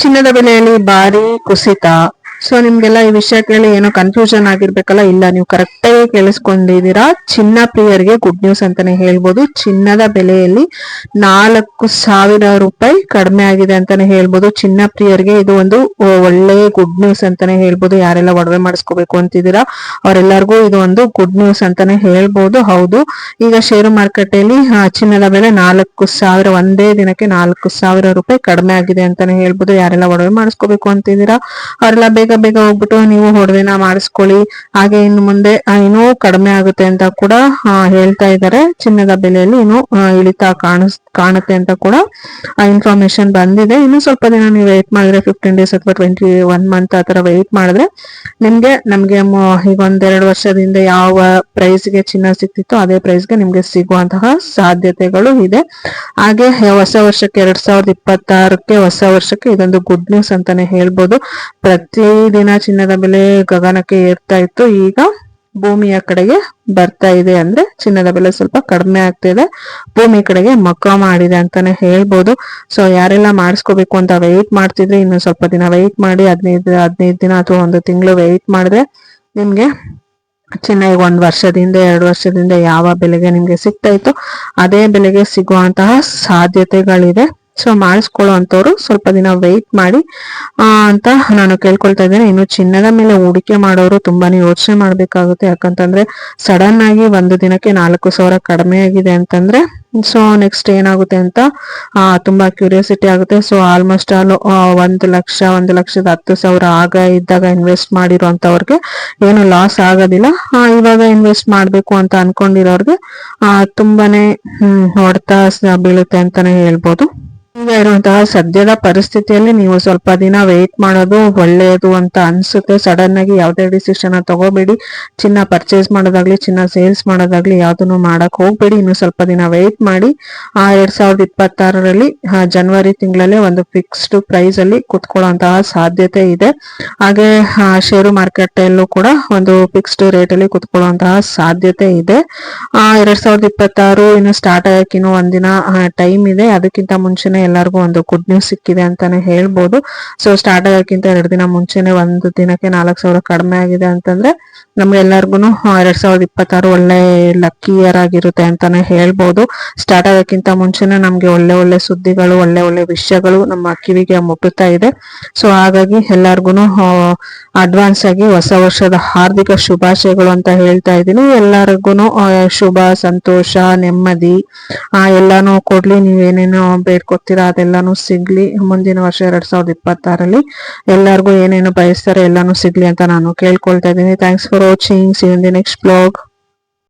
ಚಿನ್ನದ ಬೆಲೆಯಲ್ಲಿ ಭಾರಿ ಕುಸಿತ. ಸೊ ನಿಮ್ಗೆಲ್ಲ ಈ ವಿಷಯ ಕೇಳಿ ಏನೋ ಕನ್ಫ್ಯೂಷನ್ ಆಗಿರ್ಬೇಕಲ್ಲ, ಇಲ್ಲ ನೀವು ಕರೆಕ್ಟ್ ಆಗಿ ಕೇಳಿಸ್ಕೊಂಡಿದ್ದೀರಾ. ಚಿನ್ನ ಪ್ರಿಯರಿಗೆ ಗುಡ್ ನ್ಯೂಸ್ ಅಂತಾನೆ ಹೇಳ್ಬೋದು. ಚಿನ್ನದ ಬೆಲೆಯಲ್ಲಿ 4,000 ರೂಪಾಯಿ ಕಡಿಮೆ ಆಗಿದೆ ಅಂತಾನೆ ಹೇಳ್ಬೋದು. ಚಿನ್ನ ಪ್ರಿಯರಿಗೆ ಇದು ಒಂದು ಒಳ್ಳೆ ಗುಡ್ ನ್ಯೂಸ್ ಅಂತಾನೆ ಹೇಳ್ಬೋದು. ಯಾರೆಲ್ಲ ಒಡವೆ ಮಾಡಿಸ್ಕೋಬೇಕು ಅಂತಿದ್ದೀರಾ ಅವರೆಲ್ಲರಿಗೂ ಇದು ಒಂದು ಗುಡ್ ನ್ಯೂಸ್ ಅಂತಾನೆ ಹೇಳ್ಬೋದು. ಹೌದು, ಈಗ ಷೇರು ಮಾರುಕಟ್ಟೆಯಲ್ಲಿ ಚಿನ್ನದ ಬೆಲೆ 4,000 ಒಂದೇ ದಿನಕ್ಕೆ 4,000 ರೂಪಾಯಿ ಕಡಿಮೆ ಆಗಿದೆ ಅಂತಾನೆ ಹೇಳ್ಬೋದು. ಯಾರೆಲ್ಲ ಒಡವೆ ಮಾಡಿಸ್ಕೋಬೇಕು ಅಂತಿದ್ದೀರಾ ಅವರೆಲ್ಲ ಬೇಗ ಬೇಗ ಹೋಗ್ಬಿಟ್ಟು ನೀವು ಒಡವೆನ ಮಾಡಿಸ್ಕೊಳ್ಳಿ. ಹಾಗೆ ಇನ್ನು ಮುಂದೆ ಇನ್ನೂ ಕಡಿಮೆ ಆಗುತ್ತೆ ಅಂತ ಕೂಡ ಹೇಳ್ತಾ ಇದ್ದಾರೆ. ಚಿನ್ನದ ಬೆಲೆಯಲ್ಲಿ ಇನ್ನೂ ಇಳಿತ ಕಾಣುತ್ತೆ ಅಂತ ಕೂಡ ಇನ್ಫಾರ್ಮೇಶನ್ ಬಂದಿದೆ. ಇನ್ನು ಸ್ವಲ್ಪ ದಿನ ನೀವು ವೆಯ್ಟ್ ಮಾಡಿದ್ರೆ 15 ಡೇಸ್ ಅಥವಾ 21 ಮಂತ್ ಆ ತರ ವೆಯ್ಟ್ ಮಾಡಿದ್ರೆ ನಮ್ಗೆ ಈಗ 1-2 ವರ್ಷದಿಂದ ಯಾವ ಪ್ರೈಸ್ಗೆ ಚಿನ್ನ ಸಿಕ್ತಿತ್ತು ಅದೇ ಪ್ರೈಸ್ಗೆ ನಿಮ್ಗೆ ಸಿಗುವಂತಹ ಸಾಧ್ಯತೆಗಳು ಇದೆ. ಹಾಗೆ ಹೊಸ ವರ್ಷಕ್ಕೆ 2026ಕ್ಕೆ ಹೊಸ ವರ್ಷಕ್ಕೆ ಇದೊಂದು ಗುಡ್ ನ್ಯೂಸ್ ಅಂತಾನೆ ಹೇಳ್ಬೋದು. ಪ್ರತಿದಿನ ಚಿನ್ನದ ಬೆಲೆ ಗಗನಕ್ಕೆ ಏರ್ತಾ ಇತ್ತು, ಈಗ ಭೂಮಿಯ ಕಡೆಗೆ ಬರ್ತಾ ಇದೆ. ಅಂದ್ರೆ ಚಿನ್ನದ ಬೆಲೆ ಸ್ವಲ್ಪ ಕಡಿಮೆ ಆಗ್ತಿದೆ, ಭೂಮಿ ಕಡೆಗೆ ಮಕ್ಕ ಮಾಡಿದೆ ಅಂತಾನೆ ಹೇಳ್ಬೋದು. ಸೊ ಯಾರೆಲ್ಲ ಮಾಡಿಸ್ಕೋಬೇಕು ಅಂತ ವೆಯ್ಟ್ ಮಾಡ್ತಿದ್ರೆ ಇನ್ನು ಸ್ವಲ್ಪ ದಿನ ವೆಯ್ಟ್ ಮಾಡಿ, 15 ದಿನ ಅಥವಾ 1 ತಿಂಗಳು ವೆಯ್ಟ್ ಮಾಡಿದ್ರೆ ನಿಮ್ಗೆ ಚಿನ್ನ ಈಗ 1 ವರ್ಷದಿಂದ 2 ವರ್ಷದಿಂದ ಯಾವ ಬೆಲೆಗೆ ನಿಮ್ಗೆ ಸಿಗ್ತಾ ಇತ್ತು ಅದೇ ಬೆಲೆಗೆ ಸಿಗುವಂತಹ ಸಾಧ್ಯತೆಗಳಿದೆ. ಸೊ ಮಾಡಿಸ್ಕೊಳ್ಳೋ ಅಂತವ್ರು ಸ್ವಲ್ಪ ದಿನ ವೆಯ್ಟ್ ಮಾಡಿ ಅಂತ ನಾನು ಕೇಳ್ಕೊಳ್ತಾ ಇದ್ದೇನೆ. ಇನ್ನು ಚಿನ್ನದ ಮೇಲೆ ಹೂಡಿಕೆ ಮಾಡೋರು ತುಂಬಾನೇ ಯೋಚನೆ ಮಾಡ್ಬೇಕಾಗುತ್ತೆ. ಯಾಕಂತಂದ್ರೆ ಸಡನ್ ಆಗಿ 1 ದಿನಕ್ಕೆ 4,000 ಕಡಿಮೆ ಆಗಿದೆ ಅಂತಂದ್ರೆ ಸೊ ನೆಕ್ಸ್ಟ್ ಏನಾಗುತ್ತೆ ಅಂತ ತುಂಬಾ ಕ್ಯೂರಿಯಾಸಿಟಿ ಆಗುತ್ತೆ. ಸೊ ಆಲ್ಮೋಸ್ಟ್ ಆಲ್ 1,10,000 ಆಗ ಇದ್ದಾಗ ಇನ್ವೆಸ್ಟ್ ಮಾಡಿರೋಂಥವ್ರಿಗೆ ಏನು ಲಾಸ್ ಆಗೋದಿಲ್ಲ. ಇವಾಗ ಇನ್ವೆಸ್ಟ್ ಮಾಡ್ಬೇಕು ಅಂತ ಅನ್ಕೊಂಡಿರೋರ್ಗೆ ತುಂಬಾನೇ ಹೊಡೆತ ಬೀಳುತ್ತೆ ಅಂತಾನೆ ಹೇಳ್ಬೋದು. ಈಗ ಇರುವಂತಹ ಸದ್ಯದ ಪರಿಸ್ಥಿತಿಯಲ್ಲಿ ನೀವು ಸ್ವಲ್ಪ ದಿನ ವೆಯ್ಟ್ ಮಾಡೋದು ಒಳ್ಳೆಯದು ಅಂತ ಅನ್ಸುತ್ತೆ. ಸಡನ್ ಆಗಿ ಯಾವುದೇ ಡಿಸಿಷನ್ ತಗೋಬೇಡಿ. ಚಿನ್ನ ಪರ್ಚೇಸ್ ಮಾಡೋದಾಗ್ಲಿ, ಚಿನ್ನ ಸೇಲ್ಸ್ ಮಾಡೋದಾಗ್ಲಿ ಯಾವ್ದನ್ನು ಮಾಡಕ್ ಹೋಗ್ಬೇಡಿ. ಇನ್ನು ಸ್ವಲ್ಪ ದಿನ ವೆಯ್ಟ್ ಮಾಡಿ. 2026ರಲ್ಲಿ ಜನವರಿ ತಿಂಗಳಲ್ಲೇ ಒಂದು ಫಿಕ್ಸ್ಡ್ ಪ್ರೈಸ್ ಅಲ್ಲಿ ಕುತ್ಕೊಳ್ಳುವಂತಹ ಸಾಧ್ಯತೆ ಇದೆ. ಹಾಗೆ ಷೇರು ಮಾರುಕಟ್ಟೆಯಲ್ಲೂ ಕೂಡ ಒಂದು ಫಿಕ್ಸ್ಡ್ ರೇಟ್ ಅಲ್ಲಿ ಕುತ್ಕೊಳ್ಳುವಂತಹ ಸಾಧ್ಯತೆ ಇದೆ. 2026 ಇನ್ನು ಸ್ಟಾರ್ಟ್ ಆಗಕ್ಕೆ ಇನ್ನು ಒಂದಿನ ಟೈಮ್ ಇದೆ. ಅದಕ್ಕಿಂತ ಮುಂಚೆನೆ ಎಲ್ಲರಿಗೂ ಒಂದು ಗುಡ್ ನ್ಯೂಸ್ ಸಿಕ್ಕಿದೆ ಅಂತಾನೆ ಹೇಳ್ಬೋದು. ಸೊ ಸ್ಟಾರ್ಟ್ ಆಗಕ್ಕಿಂತ 2 ದಿನ ಮುಂಚೆನೆ 1 ದಿನಕ್ಕೆ 4,000 ಕಡಿಮೆ ಆಗಿದೆ ಅಂತಂದ್ರೆ ನಮ್ಗೆಲ್ಲರಿಗೂ 2026 ಒಳ್ಳೆ ಲಕ್ಕಿ ಇಯರ್ ಆಗಿರುತ್ತೆ ಅಂತಾನೆ ಹೇಳ್ಬೋದು. ಸ್ಟಾರ್ಟ್ ಆಗಕ್ಕಿಂತ ಮುಂಚೆನೆ ನಮ್ಗೆ ಒಳ್ಳೆ ಒಳ್ಳೆ ಸುದ್ದಿಗಳು, ಒಳ್ಳೆ ಒಳ್ಳೆ ವಿಷಯಗಳು ನಮ್ಮ ಕಿವಿಗೆ ಮುಟ್ಟುತ್ತಾ ಇದೆ. ಸೊ ಹಾಗಾಗಿ ಎಲ್ಲರಿಗೂ ಅಡ್ವಾನ್ಸ್ ಆಗಿ ಹೊಸ ವರ್ಷದ ಹಾರ್ದಿಕ ಶುಭಾಶಯಗಳು ಅಂತ ಹೇಳ್ತಾ ಇದ್ದೀನಿ. ಎಲ್ಲರಿಗೂ ಶುಭ, ಸಂತೋಷ, ನೆಮ್ಮದಿ ಎಲ್ಲಾನು ಕೊಡ್ಲಿ. ನೀವೇನೇನೋ ಬೇಡ್ಕೊತೀರಾ ಅದೆಲ್ಲಾನು ಸಿಗ್ಲಿ. ಮುಂದಿನ ವರ್ಷ 2026ರಲ್ಲಿ ಎಲ್ಲರಿಗೂ ಏನೇನು ಬಯಸ್ತಾರೆ ಎಲ್ಲಾನು ಸಿಗ್ಲಿ ಅಂತ ನಾನು ಕೇಳ್ಕೊಳ್ತಾ ಇದ್ದೀನಿ. Thanks for watching. See you in the next blog.